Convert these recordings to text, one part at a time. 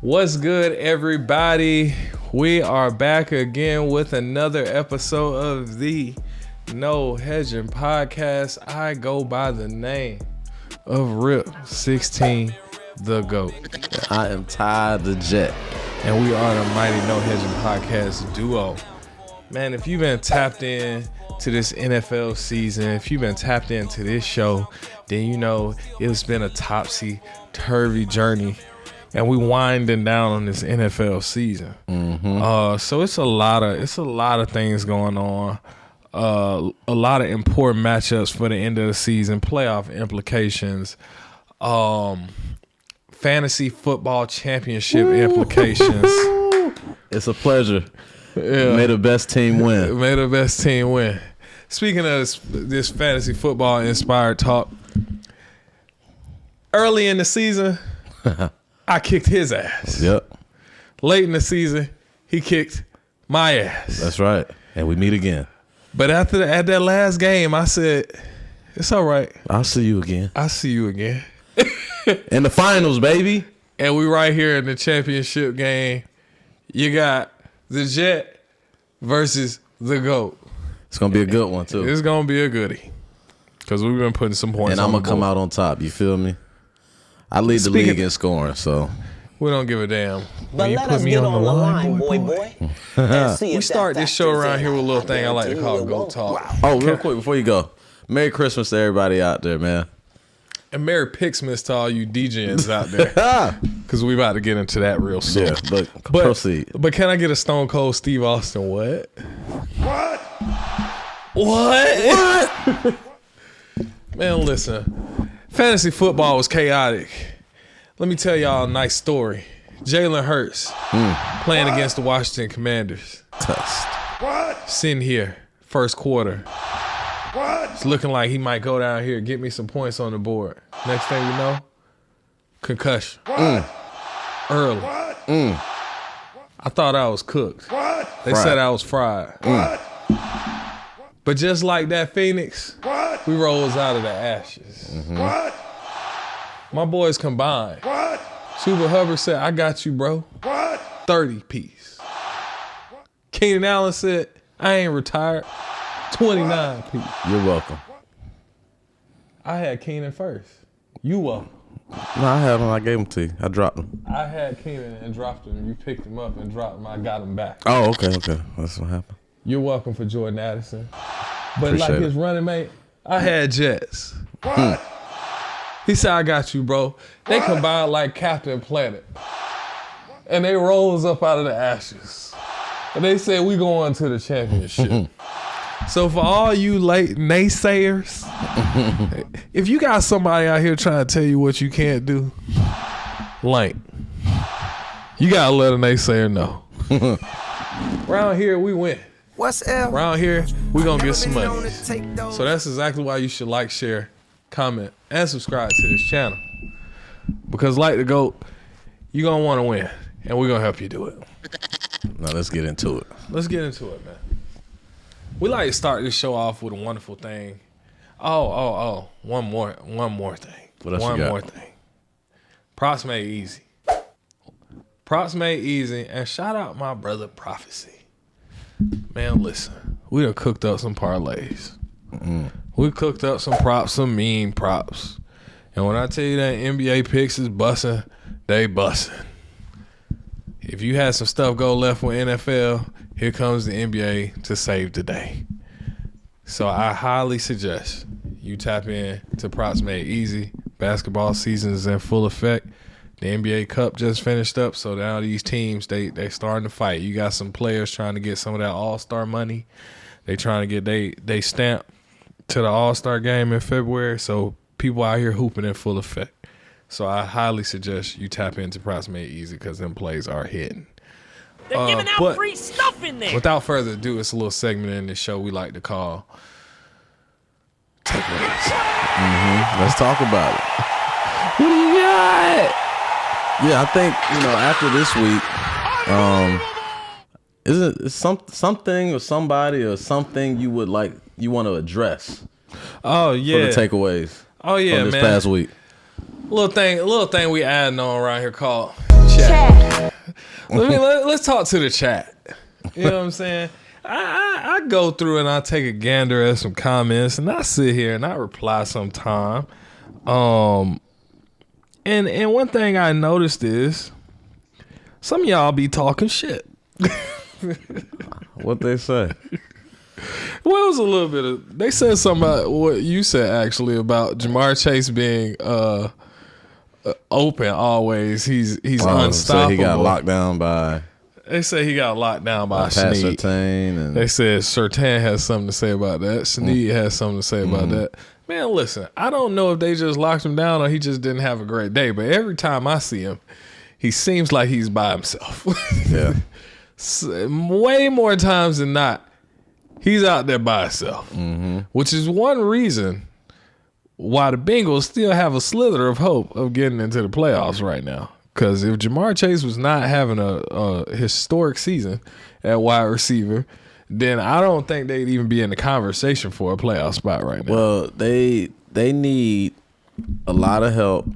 What's good, everybody? We are back again with another episode of the No Hedging Podcast. I go by the name of Rip 16, the GOAT. I am Ty the Jet. And we are the Mighty No Hedging Podcast duo. Man, if you've been tapped in to this NFL season, if you've been tapped into this show, then you know it's been a topsy-turvy journey. And we winding down on this NFL season. So it's a lot of things going on. A lot of important matchups for the end of the season, playoff implications, fantasy football championship implications. It's a pleasure. Yeah. May the best team win. May the best team win. Speaking of this fantasy football inspired talk, early in the season, I kicked his ass. Yep. Late in the season, he kicked my ass. That's right. And we meet again. But at that last game, I said, it's all right. I'll see you again. I'll see you again. In the finals, baby. And we right here in the championship game. You got the Jet versus the GOAT. It's going to be a good one, too. It's going to be a goodie. Because we've been putting some points on the board. And I'm going to come out on top. You feel me? I lead the league in scoring, so. We don't give a damn. But let us get on the line, boy. We start this show around here with a little thing I like to call GOAT Talk. Oh, real quick before you go. Merry Christmas to everybody out there, man. And Merry Pixmas to all you DJs out there. Because we about to get into that real soon. Yeah, but proceed. But can I get a Stone Cold Steve Austin what? What? Man, listen. Fantasy football was chaotic. Let me tell y'all a nice story. Jalen Hurts playing against the Washington Commanders. Sitting here, first quarter. It's looking like he might go down here, get me some points on the board. Next thing you know, concussion. Early. I thought I was cooked. They said I was fried. But just like that Phoenix, we rose out of the ashes. My boys combined. Chuba Hubbard said, I got you, bro. 30 piece. Keenan Allen said, I ain't retired. 29 piece. You're welcome. I had Keenan first. You welcome. No, I had him. I gave him to you. I dropped him. I had Keenan and dropped him. You picked him up and dropped him. I got him back. Oh, okay. That's what happened. You're welcome for Jordan Addison. But Appreciate like his it. running mate, I had Jets. He said, I got you, bro. They combined like Captain Planet. And they rose up out of the ashes. And they said, we going to the championship. So for all you late naysayers, if you got somebody out here trying to tell you what you can't do, Link, you got to let a naysayer know. Around here, we win. What's L? Around here, we going to get some money. So that's exactly why you should like, share, comment, and subscribe to this channel. Because like the GOAT, you're going to want to win. And we're going to help you do it. Now let's get into it. Let's get into it, man. We like to start this show off with a wonderful thing. Oh. One more thing. What else you got? One more thing. Props made easy. Props made easy. And shout out my brother Prophecy. Man, listen. We done cooked up some parlays. We cooked up some props, some mean props. And when I tell you that NBA picks is busting, they busting. If you had some stuff go left with NFL, here comes the NBA to save the day. So I highly suggest you tap in to Props Made Easy. Basketball season is in full effect. The NBA Cup just finished up, so now these teams, they starting to fight. You got some players trying to get some of that All-Star money. They trying to get they stamp to the All-Star game in February, so people out here hooping in full effect. So I highly suggest you tap into Props Made Easy because them plays are hitting. They're giving out free stuff in there. Without further ado, it's a little segment in this show we like to call Takeaways. Let's talk about it. What do you got? Yeah, I think, after this week, isn't it something or somebody or something you want to address? Oh yeah. For the takeaways. Oh yeah, from this man. past week. Little thing we adding on around here called chat. Let's talk to the chat. You know what I'm saying? I go through and I take a gander at some comments and I sit here and I reply sometime. And one thing I noticed is some of y'all be talking shit. What they say? Well, it was a little bit of. They said something about what you said actually about Jamar Chase being open always. He's unstoppable. So he got locked down by. They say he got locked down by Pat Snead. Surtain and They said Surtain has something to say about that. Snead has something to say about that. Man, listen, I don't know if they just locked him down or he just didn't have a great day. But every time I see him, he seems like he's by himself. Yeah. Way more times than not, he's out there by himself, which is one reason why the Bengals still have a slither of hope of getting into the playoffs right now. Because if Jamar Chase was not having a historic season at wide receiver, then I don't think they'd even be in the conversation for a playoff spot right now. Well, they need a lot of help.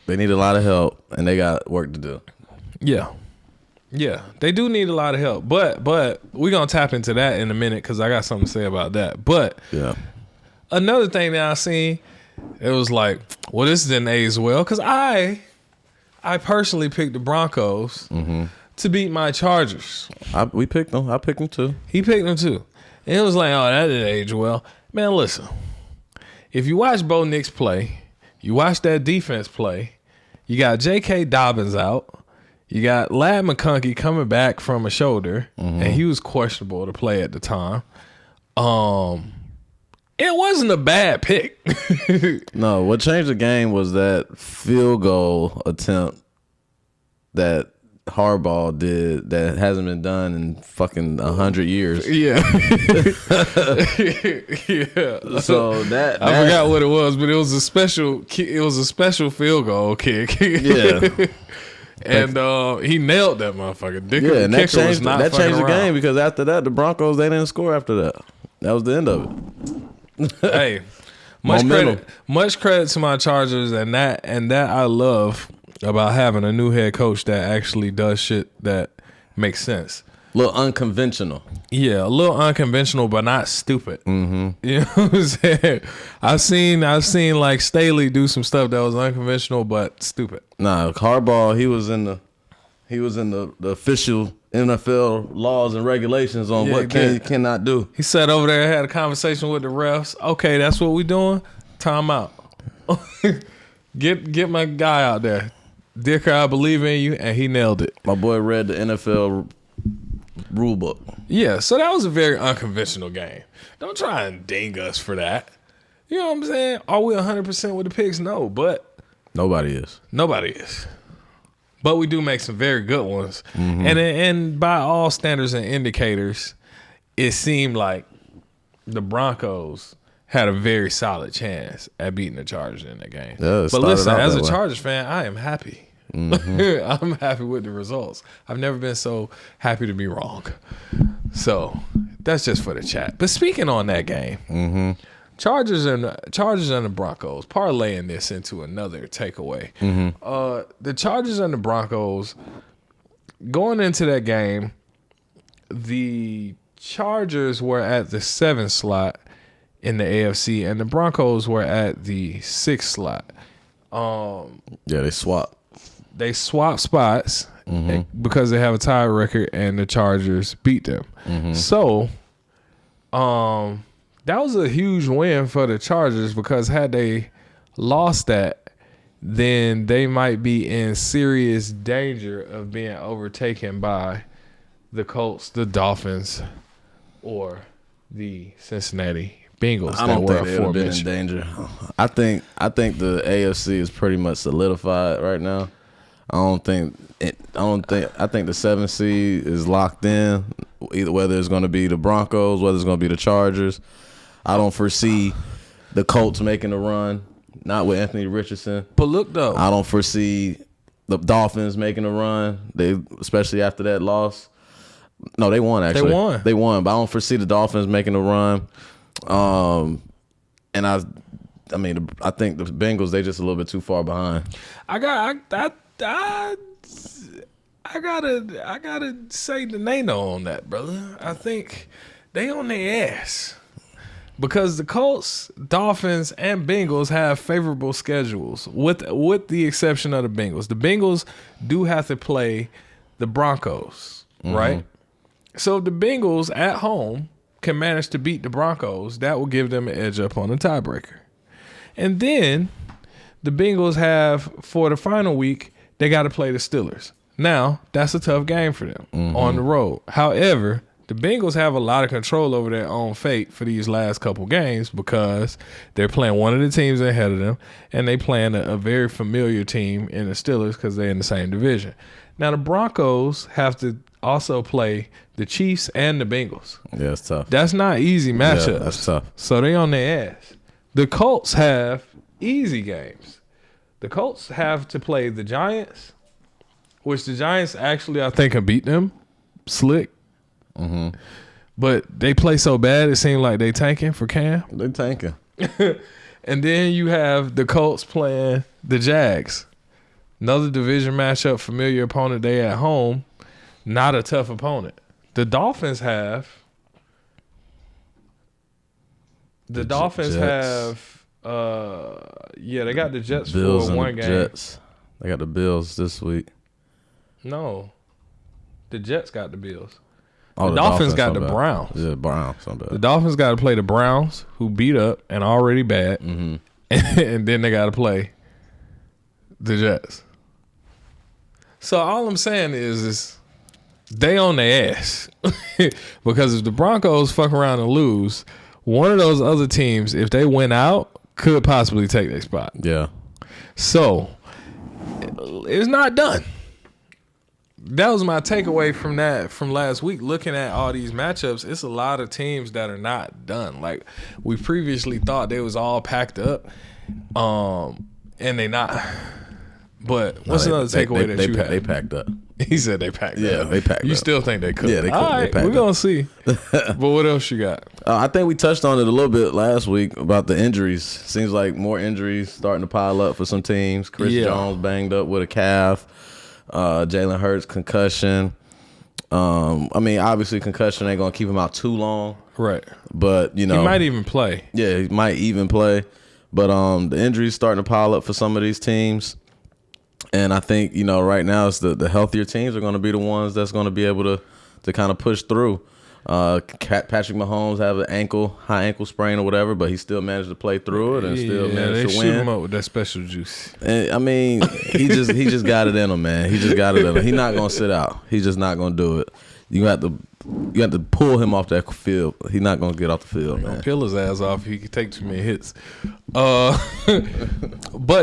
They need a lot of help, and they got work to do. Yeah, they do need a lot of help. But we're going to tap into that in a minute because I got something to say about that. But another thing that I seen, it was like, well, this didn't age well because I personally picked the Broncos to beat my Chargers. We picked them. I picked them too. He picked them too. And it was like, oh, that didn't age well. Man, listen. If you watch Bo Nix play, you watch that defense play, you got J.K. Dobbins out, you got Lad McConkey coming back from a shoulder, and he was questionable to play at the time. It wasn't a bad pick. No, what changed the game was that field goal attempt that Harbaugh did that hasn't been done in fucking 100 years. Yeah. So that I forgot what it was, but it was a special field goal kick. Yeah. And he nailed that motherfucker. Yeah, and that changed the game because after that, the Broncos, they didn't score after that. That was the end of it. Hey, much credit to my Chargers and that I love about having a new head coach that actually does shit that makes sense. A little unconventional. Yeah, a little unconventional, but not stupid. You know what I'm saying? I've seen like Staley do some stuff that was unconventional but stupid. Nah, Harbaugh, he was in the official NFL laws and regulations on what cannot do. He sat over there and had a conversation with the refs. Okay, that's what we doing. Time out. Get my guy out there. Dicker, I believe in you, and he nailed it. My boy read the NFL rule book. Yeah, so that was a very unconventional game. Don't try and ding us for that. You know what I'm saying? Are we 100% with the picks? No, but nobody is. But we do make some very good ones. And by all standards and indicators, it seemed like the Broncos had a very solid chance at beating the Chargers in that game. Yeah, but listen, as a Chargers fan, I am happy. I'm happy with the results. I've never been so happy to be wrong. So that's just for the chat. But speaking on that game, Chargers and the Broncos, parlaying this into another takeaway. The Chargers and the Broncos, going into that game, the Chargers were at the 7th slot in the AFC, and the Broncos were at the 6th slot. Yeah, they swapped. They swapped spots because they have a tie record, and the Chargers beat them. So, that was a huge win for the Chargers because had they lost that, then they might be in serious danger of being overtaken by the Colts, the Dolphins, or the Cincinnati Bengals. I don't think they would have been in danger. I think the AFC is pretty much solidified right now. I think the 7th seed is locked in. Either whether it's going to be the Broncos, whether it's going to be the Chargers. I don't foresee the Colts making a run, not with Anthony Richardson. But look though, I don't foresee the Dolphins making a run. Especially after that loss. No, they won actually. They won, but I don't foresee the Dolphins making a run. And I think the Bengals, they just a little bit too far behind. I gotta say the Nano on that, brother. I think they on their ass. Because the Colts, Dolphins, and Bengals have favorable schedules, with the exception of the Bengals. The Bengals do have to play the Broncos, right? So if the Bengals at home can manage to beat the Broncos, that will give them an edge up on the tiebreaker. And then the Bengals have, for the final week, they got to play the Steelers. Now, that's a tough game for them on the road. However, the Bengals have a lot of control over their own fate for these last couple games because they're playing one of the teams ahead of them, and they playing a very familiar team in the Steelers because they're in the same division. Now, the Broncos have to also play the Chiefs and the Bengals. Yeah, it's tough. That's not easy matchups. Yeah, that's tough. So they on their ass. The Colts have easy games. The Colts have to play the Giants, which the Giants actually, I think, can beat them slick. But they play so bad, it seems like they tanking for Cam. They tanking. And then you have the Colts playing the Jags. Another division matchup, familiar opponent. They at home, not a tough opponent. The Dolphins have. The Dolphins have. They got the Jets Bills for one and the game. Jets. They got the Bills this week. No, the Jets got the Bills. Oh, the Dolphins got the Browns. Yeah, Browns. The Dolphins got to play the Browns, who beat up and already bad, and then they got to play the Jets. So all I'm saying is they on their ass because if the Broncos fuck around and lose, one of those other teams, if they win out, could possibly take their spot. Yeah. So it's not done. That was my takeaway from last week. Looking at all these matchups, it's a lot of teams that are not done. Like we previously thought they was all packed up, and they not. But what's another takeaway that you had? They packed up. He said they packed up. Yeah, they packed up. You still think they could? Yeah, they could. All right, we're gonna see. But what else you got? I think we touched on it a little bit last week about the injuries. Seems like more injuries starting to pile up for some teams. Chris Jones banged up with a calf. Jalen Hurts concussion. Obviously concussion ain't gonna keep him out too long, right? But he might even play. Yeah, he might even play. But the injuries starting to pile up for some of these teams, and I think right now it's the healthier teams are going to be the ones that's going to be able to kind of push through. Patrick Mahomes have an high ankle sprain or whatever, but he still managed to play through it and still managed to win. Shoot him up with that special juice. And, he just got it in him, man. He just got it in him. He's not gonna sit out. He's just not gonna do it. You have to pull him off that field. He's not gonna get off the field, man. Peel his ass off. He could take too many hits. But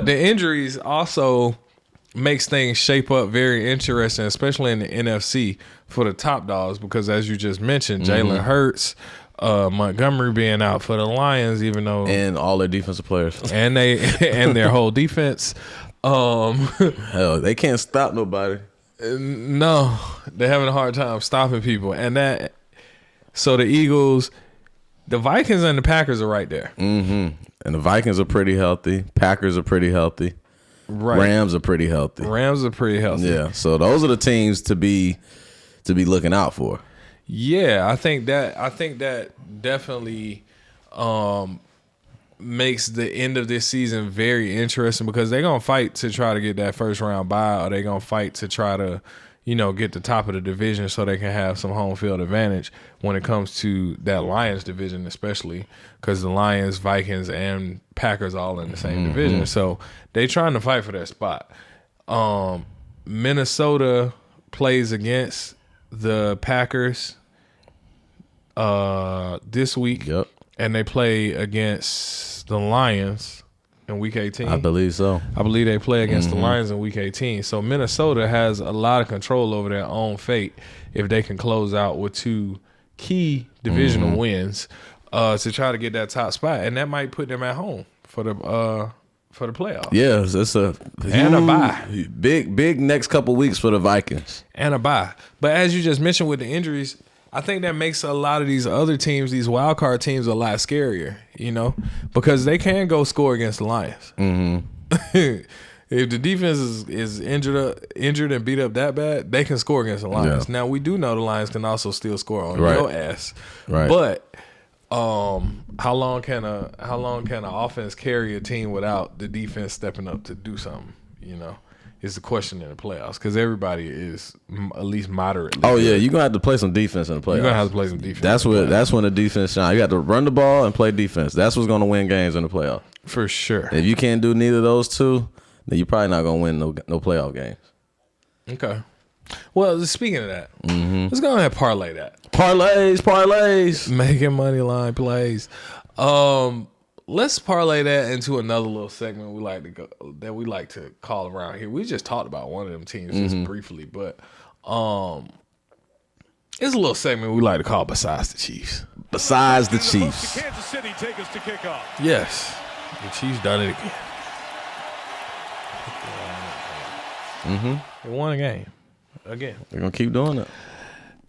the injuries also makes things shape up very interesting, especially in the NFC for the top dogs, because as you just mentioned, Jalen Hurts, Montgomery being out for the Lions, even though and all their defensive players and their whole defense, hell, they can't stop nobody. No, they're having a hard time stopping people, so the Eagles, the Vikings, and the Packers are right there. And the Vikings are pretty healthy. Packers are pretty healthy. Right. Rams are pretty healthy. Yeah, so those are the teams to be looking out for. Yeah, I think that definitely makes the end of this season very interesting because they're gonna fight to try to get that first round bye, or they're gonna fight to try to get the top of the division so they can have some home field advantage when it comes to that Lions division, especially because the Lions, Vikings, and Packers all in the same division. So they trying to fight for that spot. Minnesota plays against the Packers this week. Yep. And they play against the Lions in Week 18. I believe so. I believe they play against the Lions in Week 18. So Minnesota has a lot of control over their own fate if they can close out with two key divisional wins to try to get that top spot, and that might put them at home for the playoffs. Yeah, it's a bye. Big next couple weeks for the Vikings. And a bye. But as you just mentioned with the injuries, I think that makes a lot of these other teams, these wild card teams, a lot scarier, because they can go score against the Lions. If the defense is injured and beat up that bad, they can score against the Lions. Yeah. Now we do know the Lions can also still score on Right. your ass. Right. But how long can an offense carry a team without the defense stepping up to do something? You know, is the question in the playoffs because everybody is at least moderately. Oh good. yeah, you're gonna have to play some defense in the playoffs. You're gonna have to play some defense. That's when the defense shine. You got to run the ball and play defense. That's what's gonna win games in the playoffs. For sure. If you can't do neither of those two, then you're probably not gonna win no playoff games. Okay. Well, speaking of that, let's go ahead and parlay that. Parlays. Making money line plays. Let's parlay that into another little segment we like to call around here. We just talked about one of them teams just briefly, but it's a little segment we like to call Besides the Chiefs. Besides the Chiefs. Kansas City take us to kickoff. Yes. The Chiefs done it again. They won a game. Again. They're gonna keep doing it.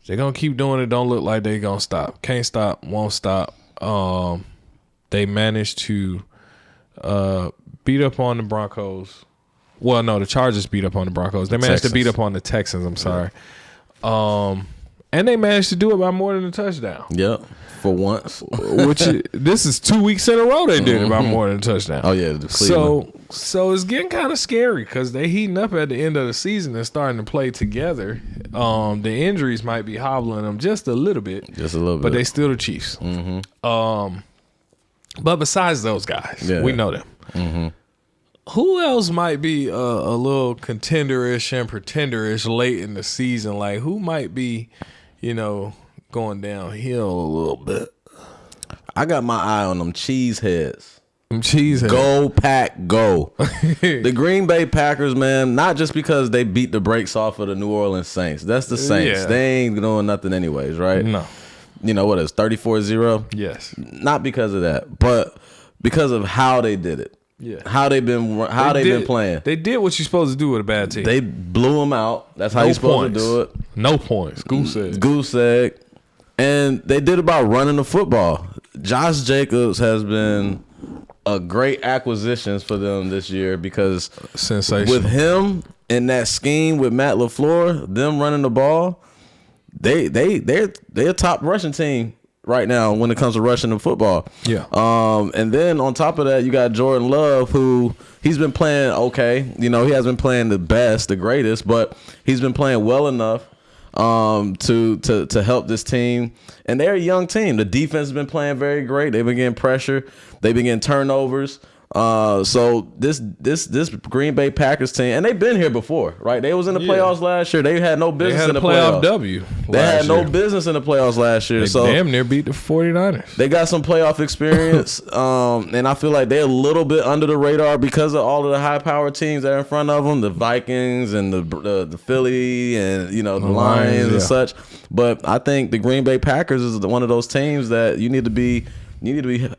They're going to keep doing it. Don't look like they're going to stop. Can't stop. Won't stop. They managed to beat up on the Broncos. Well, no, the Chargers beat up on the Broncos. They managed to beat up on the Texans. I'm sorry. And they managed to do it by more than a touchdown. Yep. For once. This is 2 weeks in a row they did it by more than a touchdown. Oh yeah. So it's getting kind of scary because they heating up at the end of the season and starting to play together. The injuries might be hobbling them just a little bit. But they still the Chiefs. But besides those guys, we know them. Who else might be a little contender-ish and pretender-ish late in the season? Like who might be, going downhill a little bit? I got my eye on them cheeseheads. Go Pack, go. The Green Bay Packers, man, not just because they beat the brakes off of the New Orleans Saints. That's the Saints. Yeah. They ain't doing nothing anyways, right? No. You know what is 34-0? Yes. Not because of that, but because of how they did it. Yeah. How they've been playing. They did what you're supposed to do with a bad team. They blew them out. That's how you're supposed to do it. No points. Goose egg. And they did it by running the football. Josh Jacobs has been a great acquisition for them this year because sensational. With him in that scheme with Matt LaFleur, them running the ball, they're a top rushing team right now when it comes to rushing the football. Yeah. And then on top of that, you got Jordan Love, who he's been playing okay. He hasn't been playing the best, the greatest, but he's been playing well enough to help this team. And they're a young team. The defense has been playing very great. They've been getting pressure. They've been getting turnovers. So this Green Bay Packers team, and they've been here before, right? They was in the playoffs last year. They had no business in the playoffs. They had no business in the playoffs last year. They damn near beat the 49ers. They got some playoff experience, and I feel like they're a little bit under the radar because of all of the high-powered teams that are in front of them, the Vikings and the Philly and the Lions and such. But I think the Green Bay Packers is one of those teams that you need to be. They need to be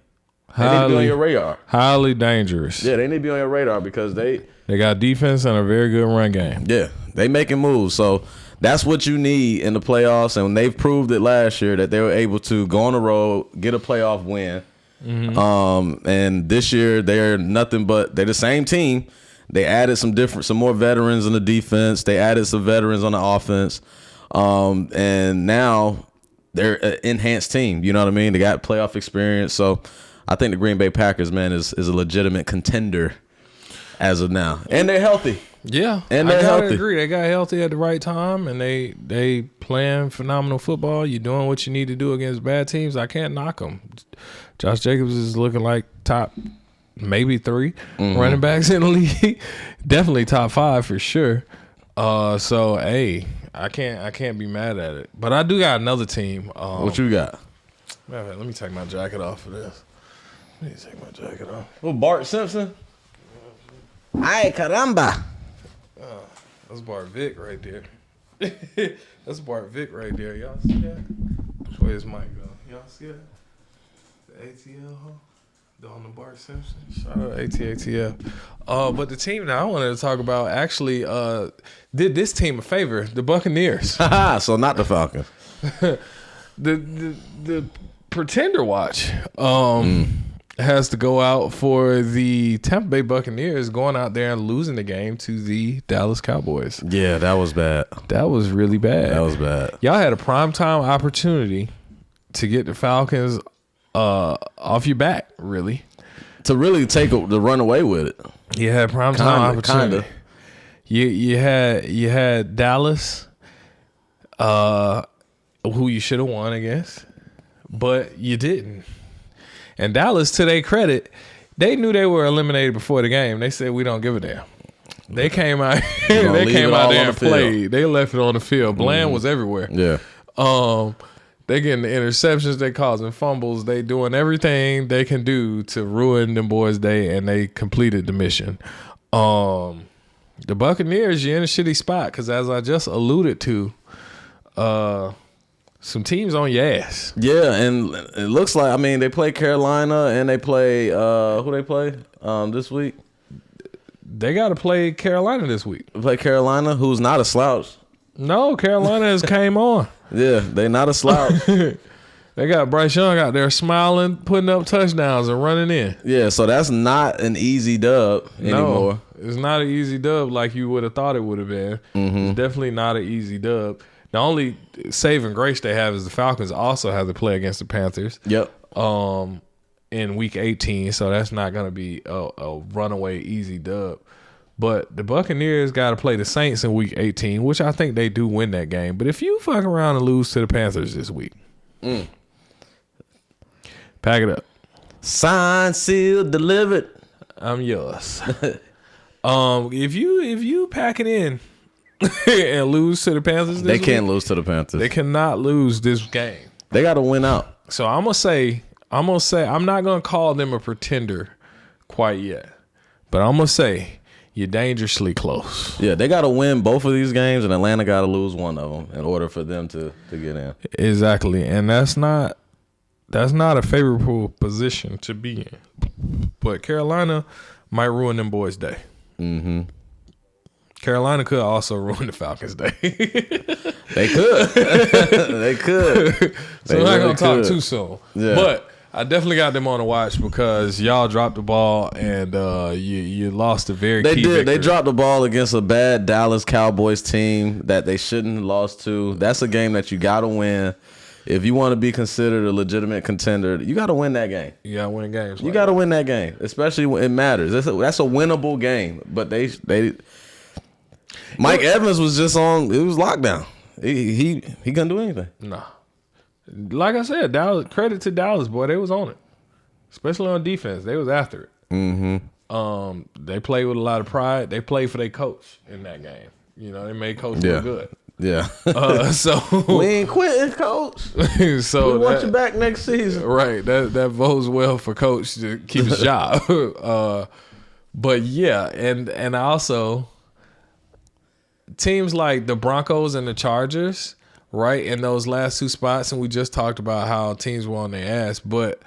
on your radar. Highly dangerous. Yeah, they need to be on your radar because they got defense and a very good run game. Yeah, they making moves. So that's what you need in the playoffs, and they've proved it last year that they were able to go on the road, get a playoff win. And this year they're nothing but they're the same team. They added some more veterans in the defense. They added some veterans on the offense, and now they're an enhanced team. You know what I mean? They got playoff experience, so. I think the Green Bay Packers, man, is a legitimate contender as of now, and they're healthy. Yeah, and they're healthy. I agree. They got healthy at the right time, and they playing phenomenal football. You're doing what you need to do against bad teams. I can't knock them. Josh Jacobs is looking like top maybe 3 running backs in the league. Definitely top 5 for sure. So hey, I can't be mad at it. But I do got another team. What you got? Man, let me take my jacket off for this. Let me take my jacket off. Oh, Bart Simpson? Ay, caramba. That's Bart Vic right there. That's Bart Vic right there. Y'all see that? Which way his mic go? Y'all see that? The ATL, huh? On the Bart Simpson. Shout out ATATF. But the team that I wanted to talk about actually did this team a favor. The Buccaneers. So not the Falcons. The Pretender Watch. has to go out for the Tampa Bay Buccaneers going out there and losing the game to the Dallas Cowboys. Yeah, that was bad. That was really bad. That was bad. Y'all had a primetime opportunity to get the Falcons off your back, really. To really the run away with it. You had primetime opportunity. Kinda. You had Dallas, who you should have won against, but you didn't. And Dallas, to their credit, they knew they were eliminated before the game. They said, we don't give a damn. They came out there and played. They left it on the field. Bland was everywhere. Yeah. They getting the interceptions, they causing fumbles, they doing everything they can do to ruin them boys' day, and they completed the mission. The Buccaneers, you're in a shitty spot because, as I just alluded to, some teams on your ass. Yeah, and it looks like, I mean, they play Carolina and they play who they play this week? They got to play Carolina this week. They play Carolina, who's not a slouch. No, Carolina has came on. Yeah, they not a slouch. They got Bryce Young out there smiling, putting up touchdowns and running in. Yeah, so that's not an easy dub anymore. No, it's not an easy dub like you would have thought it would have been. It's definitely not an easy dub. The only saving grace they have is the Falcons also have to play against the Panthers. Yep. In week 18, so that's not going to be a runaway easy dub. But the Buccaneers got to play the Saints in week 18, which I think they do win that game. But if you fuck around and lose to the Panthers this week, pack it up. Signed, sealed, delivered. I'm yours. If you pack it in and lose to the Panthers this week, they can't lose to the Panthers. They cannot lose this game. They got to win out. So I'm gonna say I'm not gonna call them a pretender quite yet, but I'm gonna say you're dangerously close. Yeah, they got to win both of these games, and Atlanta got to lose one of them in order for them to get in. Exactly, and that's not a favorable position to be in. But Carolina might ruin them boys' day. Mm-hmm. Carolina could also ruin the Falcons' day. They could. They could. So we're not going to talk too soon. Yeah. But I definitely got them on the watch because y'all dropped the ball and you lost a very key victory. They dropped the ball against a bad Dallas Cowboys team that they shouldn't have lost to. That's a game that you got to win. If you want to be considered a legitimate contender, you got to win that game. You got to win games. You got to win that game, especially when it matters. That's a winnable game. But they Mike Evans was just on. It was lockdown. He couldn't do anything. Nah. Like I said, Dallas. Credit to Dallas, boy. They was on it, especially on defense. They was after it. Mm-hmm. They played with a lot of pride. They played for their coach in that game. You know, they made coach look good. Yeah. So we ain't quitting, coach. So we want you back next season. Right. That bodes well for coach to keep his job. But yeah, and also teams like the Broncos and the Chargers, right, in those last two spots, and we just talked about how teams were on their ass, but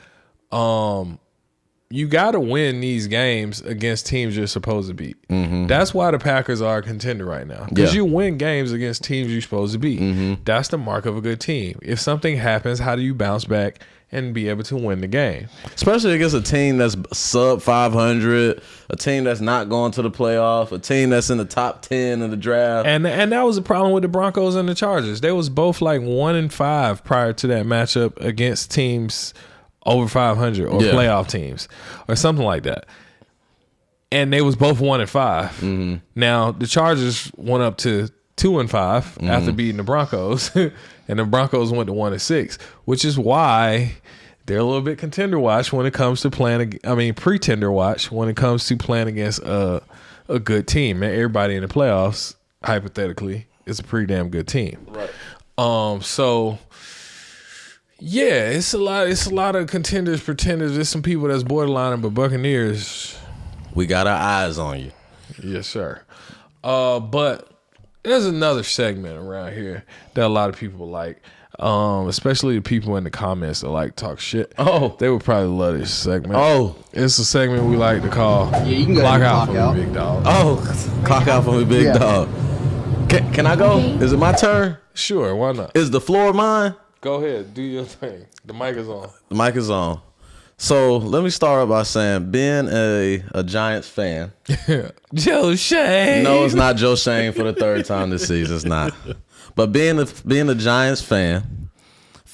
you got to win these games against teams you're supposed to beat. Mm-hmm. That's why the Packers are a contender right now, because you win games against teams you're supposed to beat. Mm-hmm. That's the mark of a good team. If something happens, how do you bounce back and be able to win the game? Especially against a team that's sub 500, a team that's not going to the playoff, a team that's in the top 10 of the draft. And that was the problem with the Broncos and the Chargers. They was both like 1-5 prior to that matchup against teams over 500 or playoff teams or something like that. And they was both 1-5. Mm-hmm. Now the Chargers went up to 2-5 after beating the Broncos, and the Broncos went to 1-6, which is why they're a little bit contender watch when it comes to pretender watch when it comes to playing against a good team. Man, everybody in the playoffs, hypothetically, is a pretty damn good team. Right. So yeah, it's a lot of contenders, pretenders. There's some people that's borderline, but Buccaneers, we got our eyes on you. Yes, sir. But there's another segment around here that a lot of people like, especially the people in the comments that like talk shit. Oh, they would probably love this segment. Oh, it's a segment we like to call "Clock Out for Me, Big Dawg." Oh, clock out for me, big dog. Can I go? Is it my turn? Sure, why not? Is the floor mine? Go ahead, do your thing. The mic is on. The mic is on. So let me start by saying, being a Giants fan. Joe Shane. No, it's not Joe Shane for the third time this season. It's not. But being a Giants fan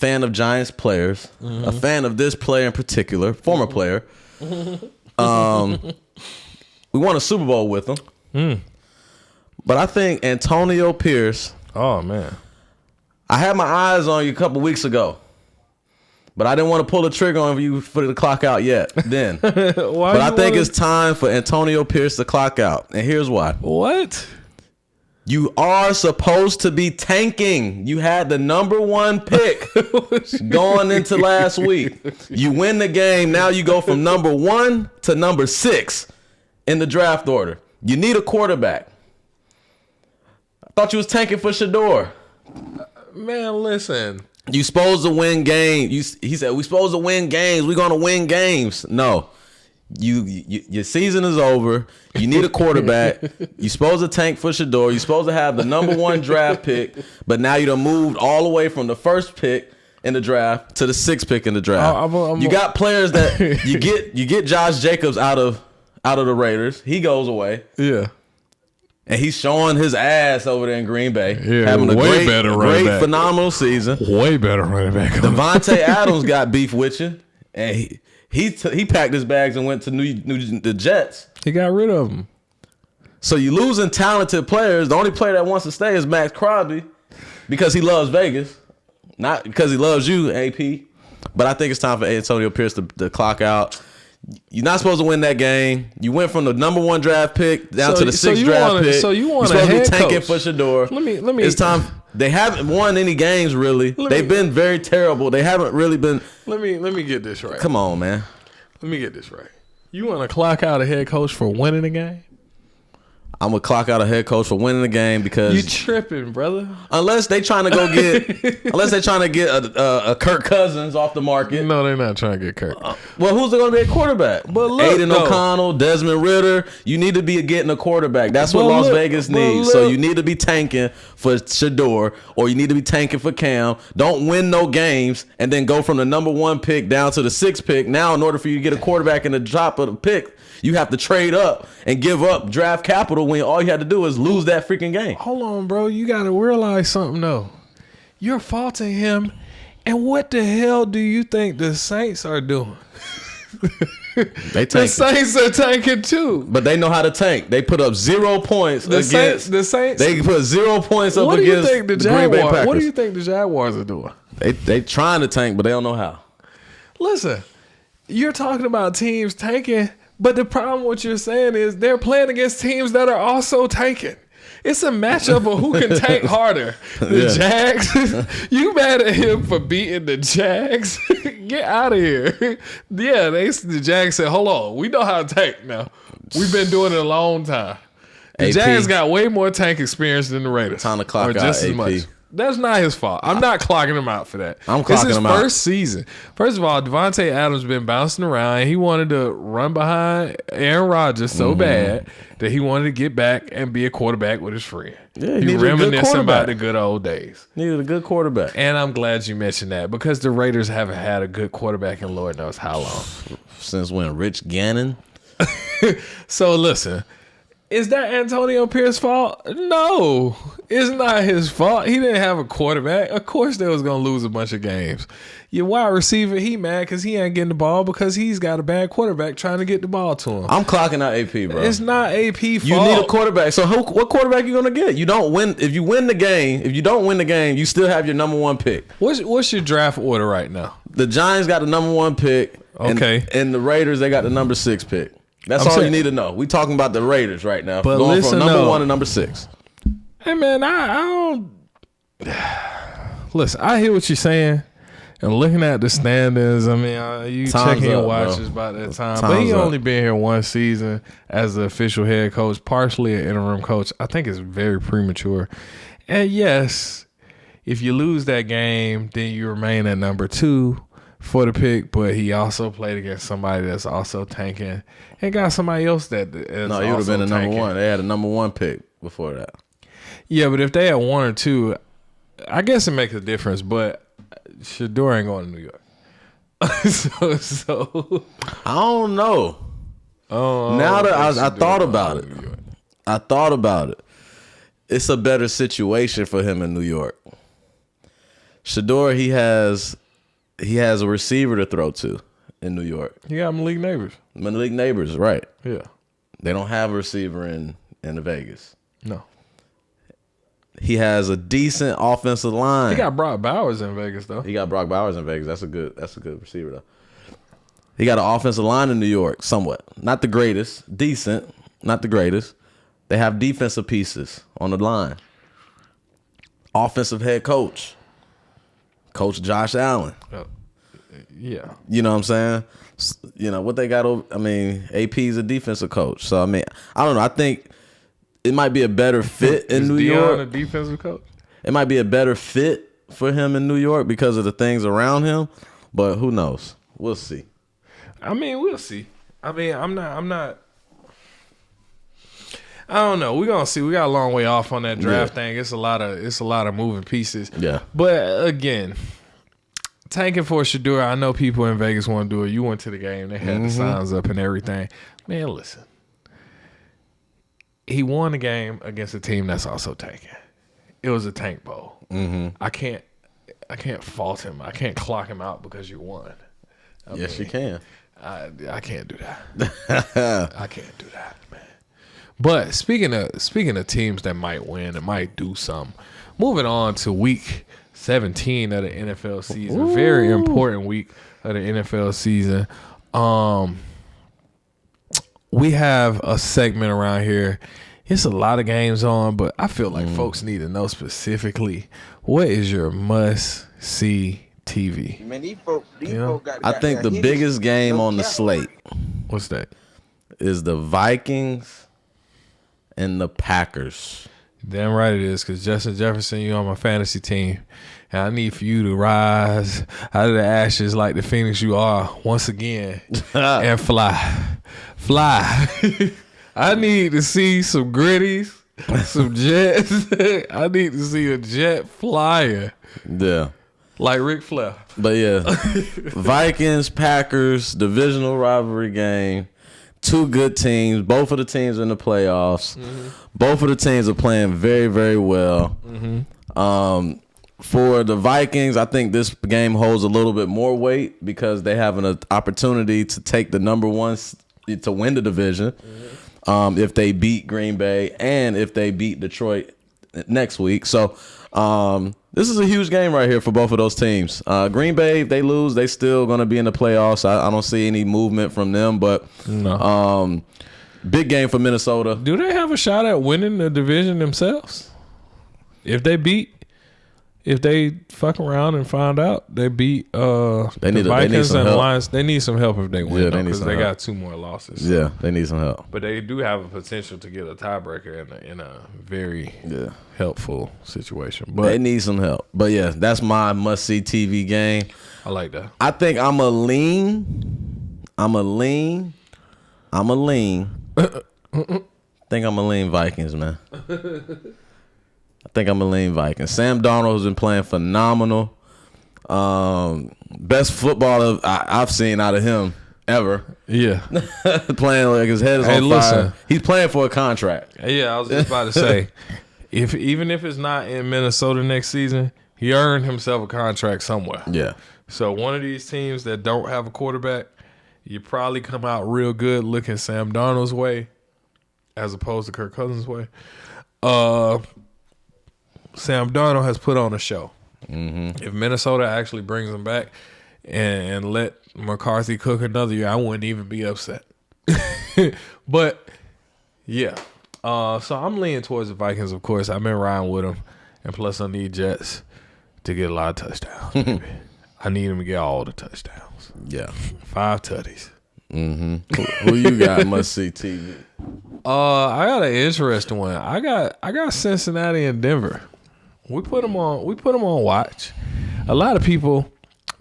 of Giants players, a fan of this player in particular, former player. We won a Super Bowl with him. But I think Antonio Pierce. Oh man, I had my eyes on you a couple weeks ago. But I didn't want to pull the trigger on you for the clock out yet then. But I think it's time for Antonio Pierce to clock out. And here's why. What? You are supposed to be tanking. You had the number 1 pick going into last week. You win the game. Now you go from number 1 to number 6 in the draft order. You need a quarterback. I thought you was tanking for Shador. Man, listen. You supposed to win games. He said, we supposed to win games. We're going to win games. No. Your season is over. You need a quarterback. You're supposed to tank for Shador. You're supposed to have the number 1 draft pick. But now you done moved all the way from the first pick in the draft to the 6th pick in the draft. You got players that you get Josh Jacobs out of the Raiders. He goes away. Yeah. And he's showing his ass over there in Green Bay. Yeah, having a great, phenomenal season. Way better running back. Devontae Adams got beef with you. And he packed his bags and went to the Jets. He got rid of them. So you losing talented players. The only player that wants to stay is Max Crosby because he loves Vegas. Not because he loves you, AP. But I think it's time for Antonio Pierce to clock out. You're not supposed to win that game. You went from the number 1 draft pick down to the 6th draft pick. So you want You're supposed to be tanking coach. for Shador. Let me. It's time. They haven't won any games really. They've been very terrible. They haven't really been. Let me get this right. Come on, man. Let me get this right. You want to clock out a head coach for winning a game? I'm gonna clock out a head coach for winning the game because you tripping, brother. Unless they trying to get a Kirk Cousins off the market. No, they're not trying to get Kirk. Well, who's going to be a quarterback? But look, Aiden O'Connell, Desmond Ridder. You need to be getting a quarterback. That's what Las Vegas needs. So you need to be tanking for Shador, or you need to be tanking for Cam. Don't win no games and then go from the number 1 pick down to the 6th pick. Now, in order for you to get a quarterback in the top of the pick, you have to trade up and give up draft capital when all you had to do is lose that freaking game. Hold on, bro. You got to realize something, though. You're faulting him. And what the hell do you think the Saints are doing? The Saints are tanking, too. But they know how to tank. They put up 0 points against... The Saints... They put 0 points up against the Green Bay Packers. What do you think the Jaguars are doing? They trying to tank, but they don't know how. Listen, you're talking about teams tanking... But the problem what you're saying is they're playing against teams that are also tanking. It's a matchup of who can tank harder. The Jags. You mad at him for beating the Jags? Get out of here. Yeah, the Jags said, hold on. We know how to tank now. We've been doing it a long time. The Jags got way more tank experience than the Raiders. Time to clock out just AP. as much. That's not his fault. I'm not clocking him out for that. I'm clocking him out. It's his first season. First of all, Devontae Adams been bouncing around. He wanted to run behind Aaron Rodgers so bad that he wanted to get back and be a quarterback with his friend. Yeah, he reminiscing about the good old days. Needed a good quarterback. And I'm glad you mentioned that because the Raiders haven't had a good quarterback in Lord knows how long. Since when? Rich Gannon? So listen. Is that Antonio Pierce's fault? No, it's not his fault. He didn't have a quarterback. Of course they was going to lose a bunch of games. Your wide receiver, he mad because he ain't getting the ball because he's got a bad quarterback trying to get the ball to him. I'm clocking out AP, bro. It's not AP fault. You need a quarterback. So what quarterback you going to get? You don't win. If you win the game, if you don't win the game, you still have your number 1 pick. What's your draft order right now? The Giants got the number 1 pick. Okay. And the Raiders, they got the number 6 pick. That's all you need to know. We talking about the Raiders right now. But going listen, from number 1 to number 6. Hey, man, I don't... Listen, I hear what you're saying. And looking at the standings, I mean, you checking your watches about that time. But he only been here 1 season as the official head coach, partially an interim coach. I think it's very premature. And yes, if you lose that game, then you remain at number 2 for the pick, but he also played against somebody that's also tanking and got somebody else that is no, he would have been the number 1. They had a number 1 pick before that. Yeah, but if they had 1 or 2, I guess it makes a difference, but Shador ain't going to New York. so I don't know. Now that I thought about it, it's a better situation for him in New York. Shador, he has a receiver to throw to in New York. He got Malik Neighbors. Malik Neighbors, right? Yeah. They don't have a receiver in Vegas. No. He has a decent offensive line. He got Brock Bowers in Vegas though. He got Brock Bowers in Vegas. That's a good receiver though. He got an offensive line in New York, somewhat. Not the greatest. Decent. Not the greatest. They have defensive pieces on the line. Offensive head coach. Coach Josh Allen. Yeah. You know what I'm saying? You know, what they got over, I mean, AP's a defensive coach. So, I mean, I don't know. I think it might be a better fit in New York. Is Deion a defensive coach? It might be a better fit for him in New York because of the things around him. But who knows? We'll see. I mean, we'll see. I mean, I'm not. I don't know. We're gonna see. We got a long way off on that draft thing. It's a lot of moving pieces. Yeah. But again, tanking for Shador, I know people in Vegas want to do it. You went to the game. They had the signs up and everything. Man, listen. He won the game against a team that's also tanking. It was a tank bowl. I can't fault him. I can't clock him out because you won. Yes, you can. I can't do that. I can't do that, man. But speaking of teams that might win and might do something, moving on to week 17 of the NFL season, Ooh. very important week of the NFL season. We have a segment around here. It's a lot of games on, but I feel like folks need to know specifically what is your must-see TV. Man, these folk I think the biggest game on the slate What's that? is the Vikings and the Packers. Damn right it is, because Justin Jefferson, you on my fantasy team. And I need for you to rise out of the ashes like the phoenix you are once again and fly. Fly. I need to see some gritties, some jets. I need to see a jet flyer. Yeah. Like Ric Flair. But yeah, Vikings, Packers, divisional rivalry game. Two good teams. Both of the teams in the playoffs. Both of the teams are playing very, very well. For the Vikings, I think this game holds a little bit more weight because they have an opportunity to take the number one to win the division if they beat Green Bay and if they beat Detroit next week. So this is a huge game right here for both of those teams. Green Bay, if they lose, they still going to be in the playoffs. I don't see any movement from them, but No. big game for Minnesota. Do they have a shot at winning the division themselves? If they fuck around and find out they beat the Vikings and Lions, they need some help if they win. Yeah, because they got two more losses. So. Yeah, they need some help. But they do have a potential to get a tiebreaker in a very helpful situation. But They need some help. But yeah, that's my must-see TV game. I like that. I think I'm a lean. I think I'm a lean Vikings, man. I think I'm a lean Vikings. Sam Darnold has been playing phenomenal. Best football I've seen out of him ever. Yeah. Playing like his head is on fire. He's playing for a contract. Yeah, I was just about to say, even if it's not in Minnesota next season, he earned himself a contract somewhere. Yeah. So one of these teams that don't have a quarterback, you probably come out real good looking Sam Darnold's way as opposed to Kirk Cousins' way. Sam Darnold has put on a show. If Minnesota actually brings him back and let McCarthy cook another year, I wouldn't even be upset. But yeah, so I'm leaning towards the Vikings. Of course, I've been riding with them, and plus I need Jets to get a lot of touchdowns. Baby. I need them to get all the touchdowns. Yeah, 5 tutties. Who you got must see TV? I got an interesting one. I got Cincinnati and Denver. We put them on watch. A lot of people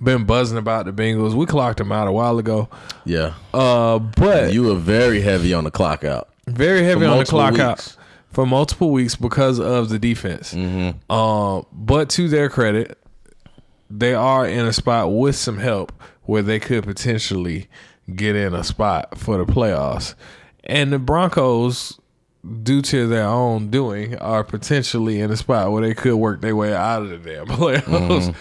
been buzzing about the Bengals. We clocked them out a while ago. Yeah. But you were very heavy on the clock out. Very heavy on the clock out for multiple weeks because of the defense. But to their credit, they are in a spot with some help where they could potentially get in a spot for the playoffs. And the Broncos, due to their own doing, are potentially in a spot where they could work their way out of the damn playoffs.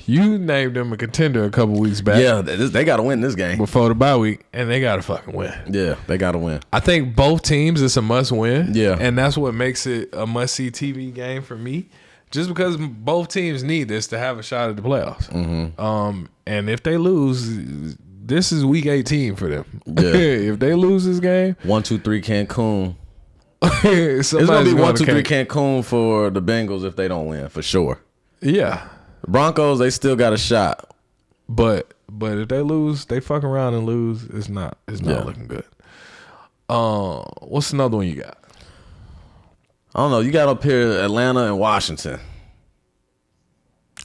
You named them a contender a couple weeks back. Yeah, they got to win this game before the bye week, and they got to fucking win. Yeah, they got to win. I think both teams, it's a must win. Yeah. And that's what makes it a must-see TV game for me. Just because both teams need this to have a shot at the playoffs. And if they lose, this is week 18 for them. Yeah. If they lose this game. 1-2-3 Cancun. It's going to be 1-2-3 Cancun for the Bengals if they don't win, for sure. Yeah. The Broncos, they still got a shot. But if they lose, they fuck around and lose, it's not looking good. What's another one you got? I don't know. You got up here Atlanta and Washington.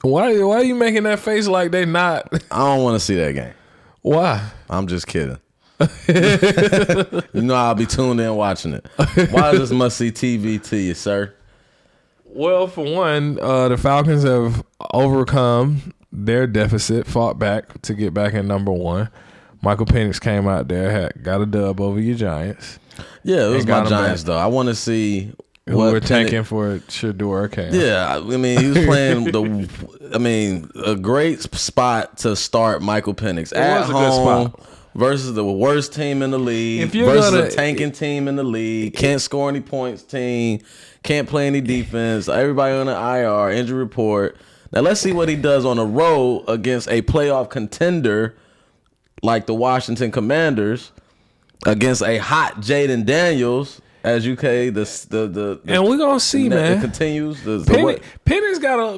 Why are you making that face like they not? I don't want to see that game. Why? I'm just kidding. You know I'll be tuned in watching it. Why is this must-see TV to you, sir? Well, for one, the Falcons have overcome their deficit, fought back to get back in number one. Michael Penix came out there, got a dub over your Giants. Yeah, it was my Giants, though. I want to see who we're tanking for Shador Cam. Yeah, I mean, he was playing a great spot to start Michael Penix. At home versus the worst team in the league, versus a tanking team in the league, can't score any points team, can't play any defense, everybody on the IR, injury report. Now let's see what he does on the road against a playoff contender like the Washington Commanders, against a hot Jaden Daniels. As UK, the and we're gonna see, man. It continues. Penix got a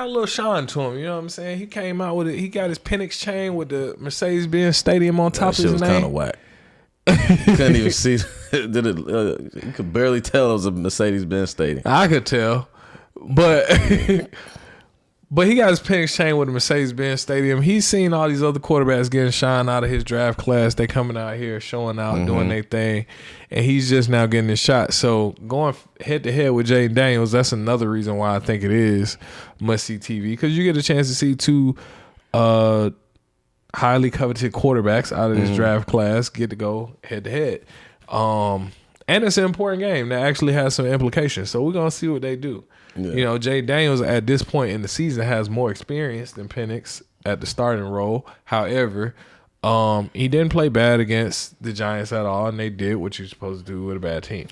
little shine to him. You know what I'm saying? He came out with it. He got his Penix chain with the Mercedes-Benz Stadium on top of his name. That shit was kind of whack. You couldn't even see. You could barely tell it was a Mercedes-Benz Stadium. I could tell, but he got his Penix chain with the Mercedes-Benz Stadium. He's seen all these other quarterbacks getting shine out of his draft class. They coming out here showing out, doing their thing, and he's just now getting his shot. So going head-to-head with Jaden Daniels, that's another reason why I think it is must-see TV, because you get a chance to see two highly coveted quarterbacks out of this draft class get to go head-to-head. And it's an important game that actually has some implications. So we're going to see what they do. Yeah. You know, Jay Daniels at this point in the season has more experience than Penix at the starting role. However, he didn't play bad against the Giants at all, and they did what you're supposed to do with a bad team.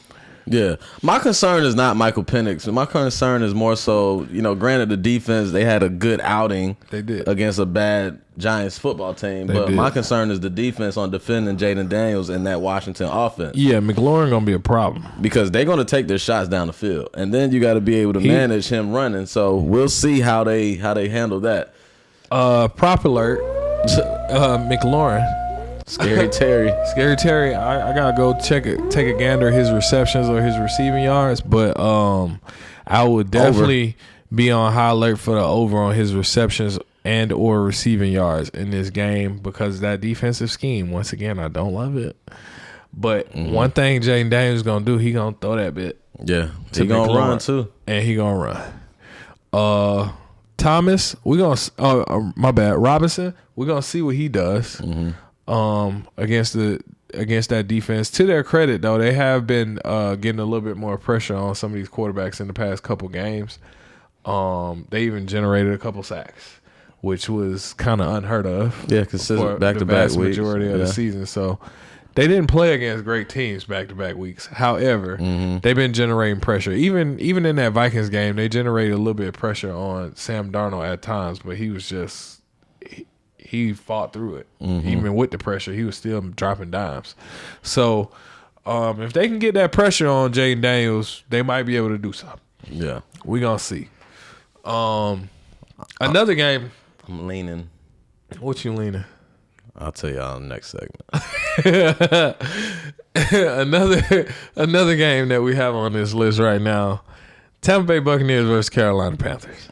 Yeah. My concern is not Michael Penix. My concern is more so, granted the defense, they had a good outing against a bad Giants football team. My concern is the defense on defending Jaden Daniels in that Washington offense. Yeah, McLaurin going to be a problem. Because they're going to take their shots down the field. And then you got to be able to manage him running. So we'll see how they handle that. Prop alert. McLaurin. Scary Terry. I gotta go take a gander at his receptions or his receiving yards, but I would definitely be on high alert for the over on his receptions and or receiving yards in this game, because that defensive scheme, once again, I don't love it. But one thing Jaden Daniels is gonna do, he gonna throw that bit. Yeah, he gonna run too, and he gonna run. Thomas, Robinson, we're gonna see what he does. Against that defense. To their credit, though, they have been getting a little bit more pressure on some of these quarterbacks in the past couple games. They even generated a couple sacks, which was kind of unheard of. Yeah, consistent back-to-back weeks. Majority of the season. So they didn't play against great teams back-to-back weeks. However, they've been generating pressure. Even in that Vikings game, they generated a little bit of pressure on Sam Darnold at times, but he was just... He fought through it. Even with the pressure, he was still dropping dimes. So if they can get that pressure on Jaden Daniels, they might be able to do something. Yeah. We're going to see. Another game. I'm leaning. What you leaning? I'll tell y'all in the next segment. Another game that we have on this list right now. Tampa Bay Buccaneers versus Carolina Panthers.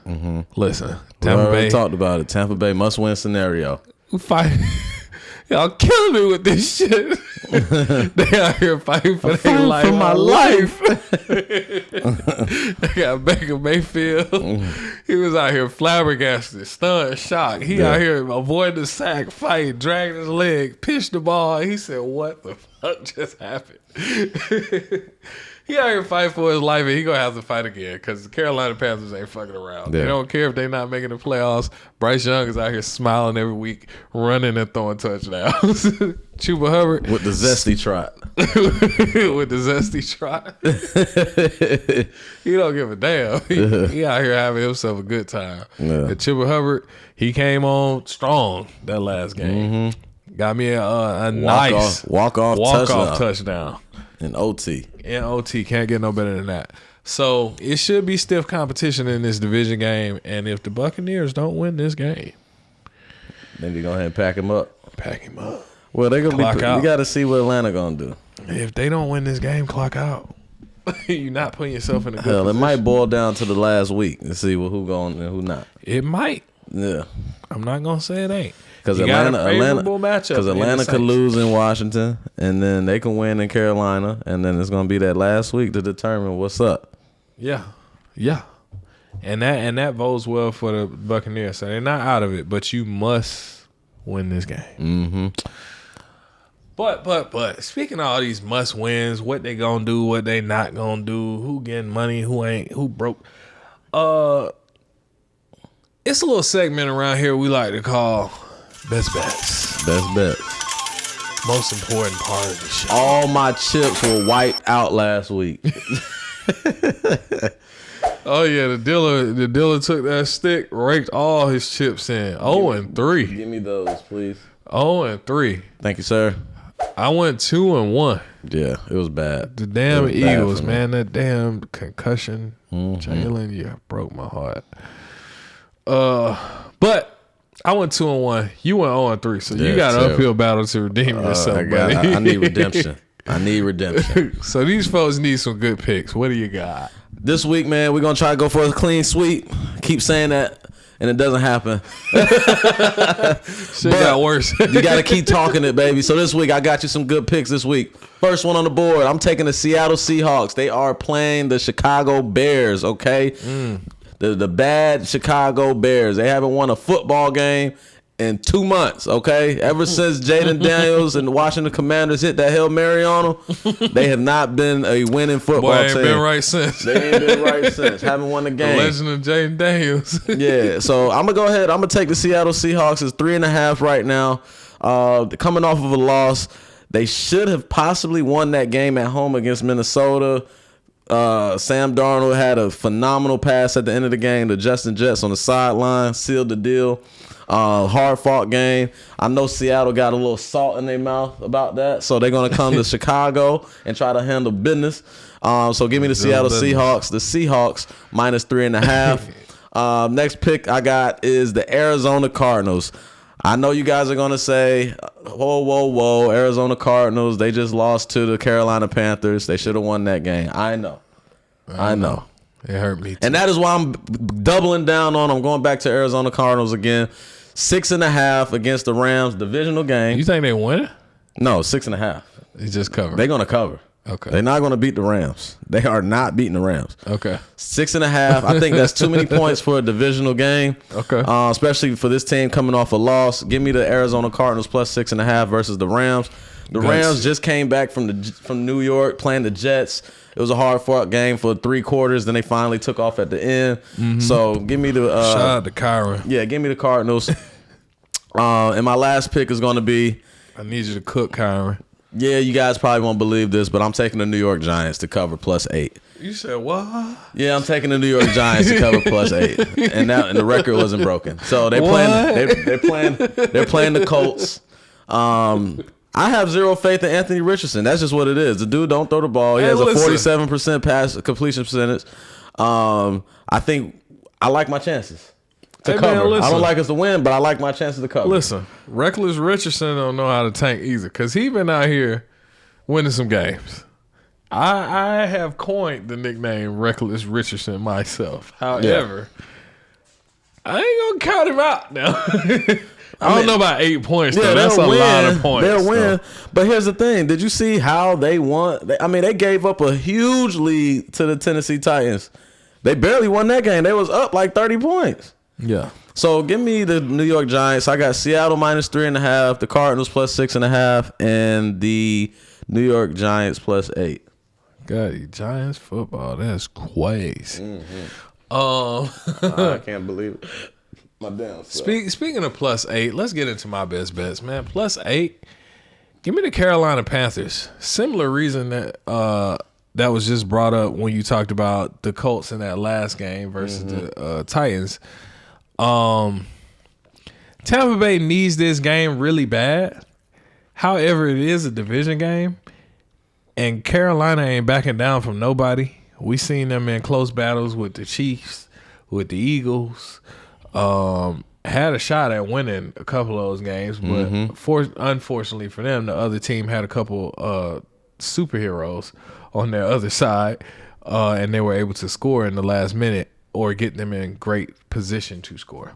Listen, Tampa Bay talked about it. Tampa Bay must-win scenario. Fight. Y'all killing me with this shit. They out here fighting for their life. For my life. They got Baker Mayfield. He was out here flabbergasted, stunned, shocked. He out here avoiding the sack, fight, dragging his leg, pitched the ball. He said, "What the fuck just happened?" He out here fighting for his life, and he gonna have to fight again because the Carolina Panthers ain't fucking around. Yeah. They don't care if they not making the playoffs. Bryce Young is out here smiling every week, running and throwing touchdowns. Chuba Hubbard With the zesty trot. with the zesty trot. He don't give a damn. He out here having himself a good time. Yeah. And Chuba Hubbard, he came on strong that last game. Got me a nice walk-off touchdown. in OT. In OT, can't get no better than that. So it should be stiff competition in this division game. And if the Buccaneers don't win this game, Then you go ahead and pack him up. pack him up. Well, they're gonna Clock be. out. You got to see what Atlanta gonna do. If they don't win this game, clock out. You're not putting yourself in a good Hell, it position. might boil down to the last week to see who going and who not. It might. Yeah, I'm not gonna say it ain't. because You got a Atlanta favorable matchup in the Atlanta could Saints. lose in Washington, and then they can win in Carolina, and then it's gonna be that last week to determine what's up. Yeah, and that bodes well for the Buccaneers. So they're not out of it, but you must win this game. Mm-hmm. But speaking of all these must wins, what they gonna do, what they not gonna do, who getting money, who ain't, who broke. It's a little segment around here we like to call Best Bets. Best bet. Most important part of the show. All my chips were wiped out last week. Oh yeah, the dealer took that stick, raked all his chips in. 0-3. Give me those, please. 0-3. Thank you, sir. I went 2-1. Yeah, it was bad. The damn It was bad Eagles, for me. man. That damn concussion. Jalen, you broke my heart. But I went 2-1. You went 0-3. So you Yeah, got an terrible. uphill battle to redeem yourself, buddy. I need redemption. I need redemption. So these folks need some good picks. What do you got? This week, man, we're going to try to go for a clean sweep. Keep saying that, and it doesn't happen. Shit got worse. You got to keep talking it, baby. So this week, I got you some good picks this week. First one on the board, I'm taking the Seattle Seahawks. They are playing the Chicago Bears, okay? The bad Chicago Bears. They haven't won a football game in 2 months, okay? Ever since Jaden Daniels and the Washington Commanders hit that Hail Mary on them, they have not been a winning football Boy, ain't team. been right since. They ain't been right since. Haven't won the The game. legend of Jaden Daniels. Yeah, so I'm gonna go ahead. I'm gonna take the Seattle Seahawks. It's 3.5 right now. Coming off of a loss, they should have possibly won that game at home against Minnesota. Sam Darnold had a phenomenal pass at the end of the game to Justin Jets on the sideline, sealed the deal. Hard fought game. I know Seattle got a little salt in their mouth about that, so they're gonna come to Chicago and try to handle business. So give me the Seattle Seahawks. The Seahawks minus 3.5. Next pick I got is the Arizona Cardinals. I know you guys are gonna say, whoa, Arizona Cardinals. They just lost to the Carolina Panthers. They should have won that game. I know. It hurt me too. And that is why I'm doubling down on. I'm going back to Arizona Cardinals again. 6.5 against the Rams, divisional game. You think they win it? No, 6.5. They just covered. They're going to cover. Okay. They're not going to beat the Rams. They are not beating the Rams. Okay. 6.5. I think that's too many points for a divisional game. Okay. Especially for this team coming off a loss. Give me the Arizona Cardinals plus 6.5 versus the Rams. The Rams just came back from New York playing the Jets. It was a hard fought game for 3 quarters. Then they finally took off at the end. So give me the Shout out to Kyron. yeah, give me the Cardinals. And my last pick is going to be, I need you to cook, Kyron. yeah, you guys probably won't believe this, but I'm taking the New York Giants to cover plus 8. You said what? Yeah, I'm taking the New York Giants to cover plus 8, and the record wasn't broken. So they're playing the Colts. I have zero faith in Anthony Richardson. That's just what it is. The dude don't throw the ball. He has a 47% pass completion percentage. I think I like my chances to cover. Man, I don't like us to win, but I like my chances to cover. Listen, Reckless Richardson don't know how to tank either, because he been out here winning some games. I have coined the nickname Reckless Richardson myself. However, I ain't gonna count him out now. I don't know about 8 points, though. That's a lot of points. They'll win. But here's the thing. Did you see how they won? They gave up a huge lead to the Tennessee Titans. They barely won that game. They was up like 30 points. Yeah. So give me the New York Giants. I got Seattle -3.5, the Cardinals +6.5, and the New York Giants +8. God, Giants football, that's crazy. I can't believe it. My damn self. Speaking of +8, let's get into my best bets, man. +8, give me the Carolina Panthers. Similar reason that that was just brought up when you talked about the Colts in that last game versus the Titans. Tampa Bay needs this game really bad. However, it is a division game, and Carolina ain't backing down from nobody. We seen them in close battles with the Chiefs, with the Eagles. Had a shot at winning a couple of those games, but unfortunately for them, the other team had a couple superheroes on their other side, and they were able to score in the last minute or get them in great position to score.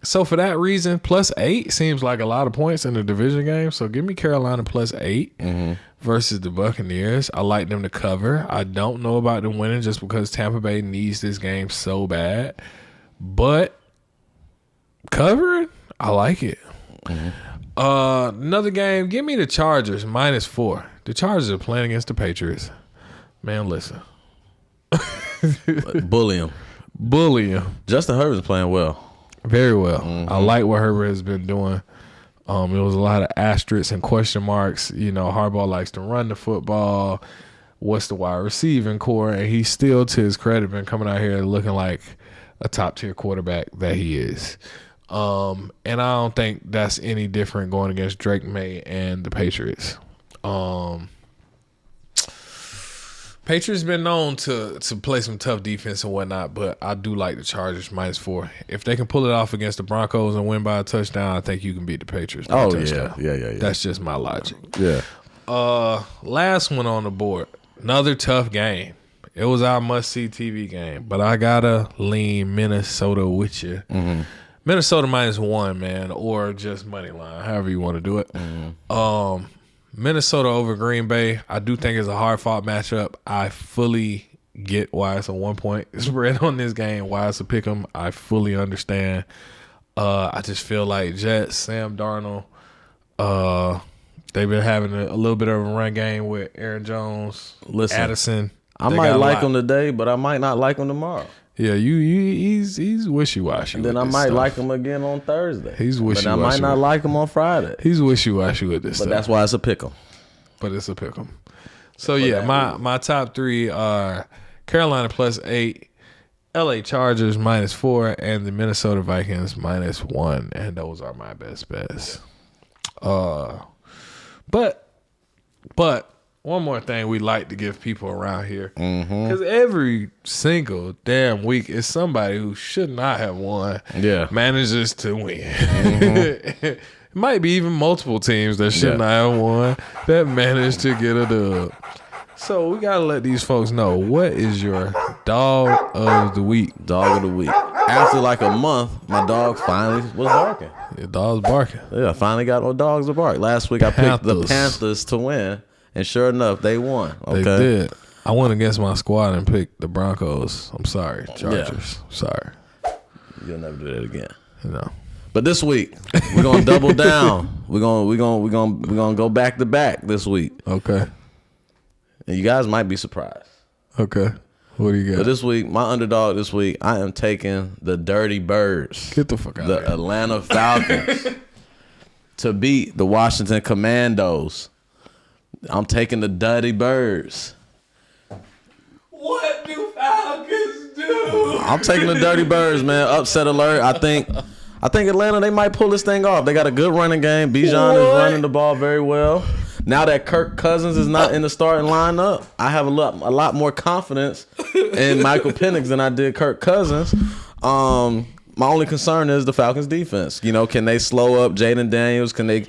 So for that reason, +8 seems like a lot of points in the division game. So give me Carolina +8 versus the Buccaneers. I like them to cover. I don't know about them winning just because Tampa Bay needs this game so bad. But covering, I like it. Another game, give me the Chargers -4. The Chargers are playing against the Patriots. Man, listen. Bully him. Justin Herbert's playing well. Very well. I like what Herbert has been doing. It was a lot of asterisks and question marks. You know, Harbaugh likes to run the football. What's the wide receiving core? And he's still, to his credit, been coming out here looking like a top-tier quarterback that he is. And I don't think that's any different going against Drake May and the Patriots. Patriots been known to play some tough defense and whatnot, but I do like the Chargers -4. If they can pull it off against the Broncos and win by a touchdown, I think you can beat the Patriots by a touchdown. Yeah. That's just my logic. Yeah. Last one on the board, another tough game. It was our must-see-TV game, but I gotta lean Minnesota with you. Minnesota -1, man, or just money line, however you want to do it. Minnesota over Green Bay, I do think it's a hard-fought matchup. I fully get why it's a 1-point spread on this game, why it's a pick 'em. I fully understand. I just feel like Jets, Sam Darnold, they've been having a little bit of a run game with Aaron Jones, Addison. I might like him today, but I might not like him tomorrow. Yeah, he's wishy-washy. And then I might like him again on Thursday. He's wishy-washy. But I might not like him on Friday. He's wishy-washy with this stuff. But that's why it's a pick 'em. But it's a pick 'em. So yeah, my top three are Carolina +8, LA Chargers -4, and the Minnesota Vikings -1. And those are my best bets. But one more thing we like to give people around here, because every single damn week is somebody who should not have won manages to win. It might be even multiple teams that should not have won that managed to get a dub. So we got to let these folks know, what is your dog of the week? Dog of the week. After like a month, my dog finally was barking. Your dog's barking. Yeah, I finally got my dogs to bark. Last week I picked the Panthers to win. And sure enough, they won. Okay? They did. I went against my squad and picked the Broncos. I'm sorry, Chargers. Sorry. You'll never do that again. No. But this week, we're gonna double down. We're gonna go back to back this week. Okay. And you guys might be surprised. Okay. What do you got? But this week, my underdog this week, I am taking the Dirty Birds. Get the fuck out of here. The Atlanta Falcons to beat the Washington Commandos. I'm taking the Dirty Birds. What do Falcons do? I'm taking the Dirty Birds, man. Upset alert. I think Atlanta, they might pull this thing off. They got a good running game. Bijan is running the ball very well. Now that Kirk Cousins is not in the starting lineup, I have a lot more confidence in Michael Penix than I did Kirk Cousins. My only concern is the Falcons defense. You know, can they slow up Jaden Daniels? Can they...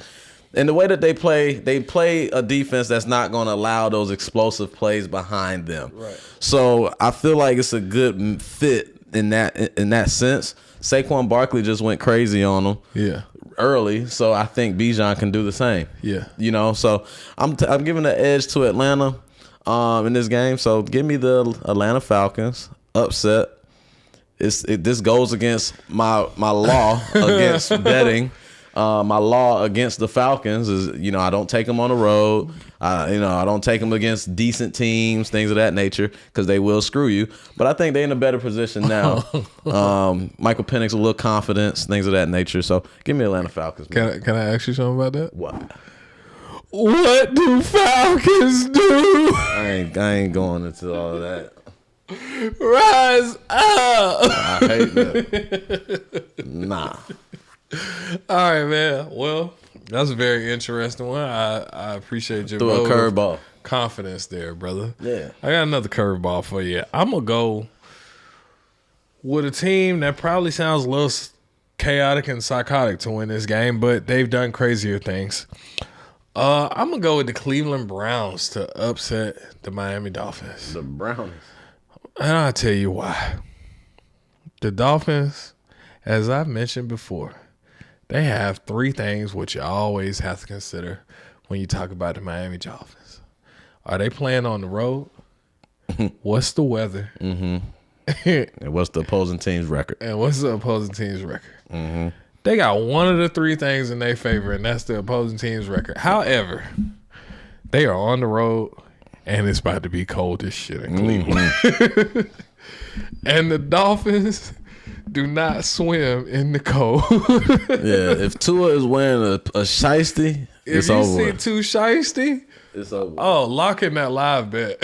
And the way that they play a defense that's not going to allow those explosive plays behind them. Right. So I feel like it's a good fit in that sense. Saquon Barkley just went crazy on him early, so I think Bijan can do the same. You know, so I'm giving the edge to Atlanta in this game. So give me the Atlanta Falcons upset. This goes against my law against betting. My law against the Falcons is, you know, I don't take them on the road. You know, I don't take them against decent teams, things of that nature, because they will screw you. But I think they're in a better position now. Michael Penix, a little confidence, things of that nature. So give me Atlanta Falcons. Man. Can I ask you something about that? What do Falcons do? I ain't going into all of that. Rise up. I hate that. Nah. All right, man. Well, that's a very interesting one. I appreciate your Throw a curveball. Confidence there, brother. Yeah. I got another curveball for you. I'm going to go with a team that probably sounds a little chaotic and psychotic to win this game, but they've done crazier things. I'm going to go with the Cleveland Browns to upset the Miami Dolphins. The Browns. And I'll tell you why. The Dolphins, as I've mentioned before, they have three things which you always have to consider when you talk about the Miami Dolphins. Are they playing on the road? What's the weather? And what's the opposing team's record? They got one of the three things in their favor, and that's the opposing team's record. However, they are on the road, and it's about to be cold as shit in Cleveland. And the Dolphins do not swim in the cold. If Tua is wearing a shiesty, it's over. If you see Too Shiesty, it's over. Oh, lock in that live bet.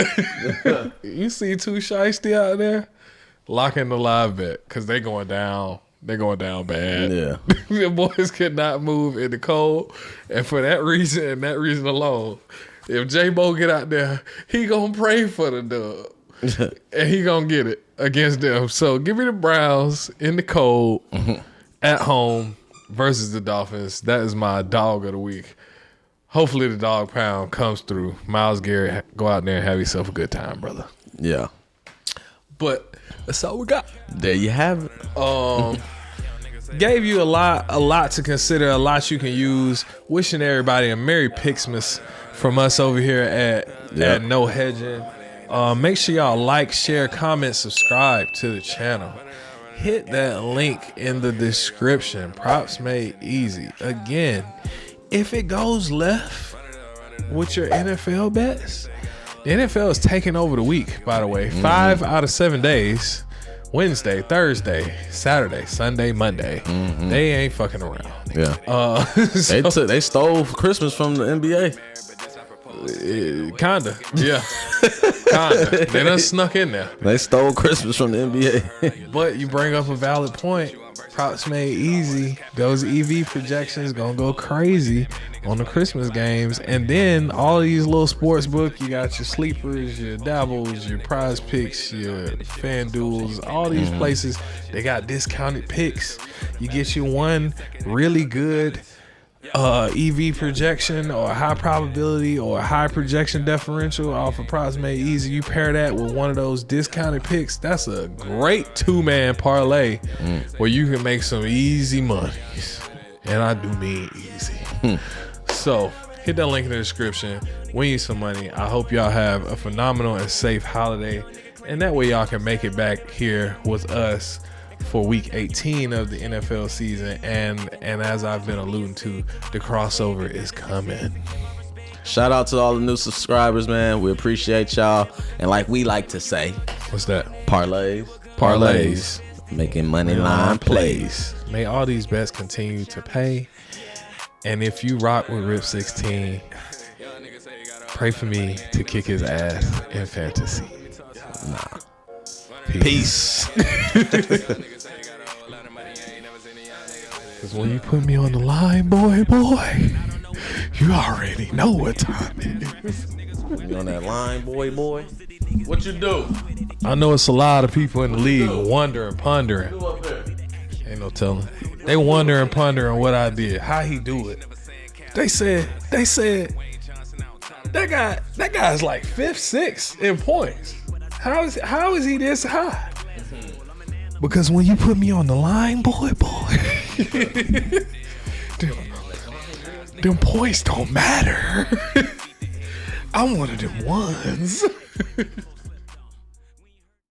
You see Too Shiesty out there? Lock in the live bet because they going down. They're going down bad. Yeah. The boys could not move in the cold. And for that reason and that reason alone, if J-Bo get out there, he going to pray for the dub. And he going to get it against them. So give me the Browns in the cold at home versus the Dolphins. That is my dog of the week. Hopefully the dog pound comes through. Myles Garrett, go out there and have yourself a good time, brother. Yeah. But that's all we got. There you have it. Gave you a lot to consider, a lot you can use. Wishing everybody a Merry Pixmas from us over here at No Hedging. Make sure y'all like, share, comment, subscribe to the channel. Hit that link in the description. Props made easy. Again, if it goes left with your NFL bets, the NFL is taking over the week, by the way. 5 out of 7 days. Wednesday, Thursday, Saturday, Sunday, Monday. They ain't fucking around. Yeah. They stole Christmas from the NBA. Kinda. Yeah. Kinda. They done snuck in there. They stole Christmas from the NBA. But you bring up a valid point. Props made easy. Those EV projections gonna go crazy on the Christmas games. And then all these little sports book, you got your sleepers, your dabbles, your prize picks, your FanDuels, all these places, they got discounted picks. You get you one really good EV projection or a high probability or a high projection differential off of props made easy. You pair that with one of those discounted picks, that's a great 2-man parlay where you can make some easy money. And I do mean easy. So hit that link in the description, win you some money. I hope y'all have a phenomenal and safe holiday, and that way y'all can make it back here with us for week 18 of the NFL season. And as I've been alluding to, the crossover is coming. Shout out to all the new subscribers, man. We appreciate y'all. And like we like to say, what's that? Parlays. Making money line plays. May all these bets continue to pay. And if you rock with Rip 16, pray for me to kick his ass in fantasy. Nah. Peace. Because when you put me on the line, boy, you already know what time it is. You on that line, boy? What you do? I know it's a lot of people in the league wondering, pondering. Ain't no telling. They wondering, pondering what I did, how he do it. They said that guy's like 5th, 6th in points. How is he this high? Because when you put me on the line, boy, them points don't matter. I'm one of them ones.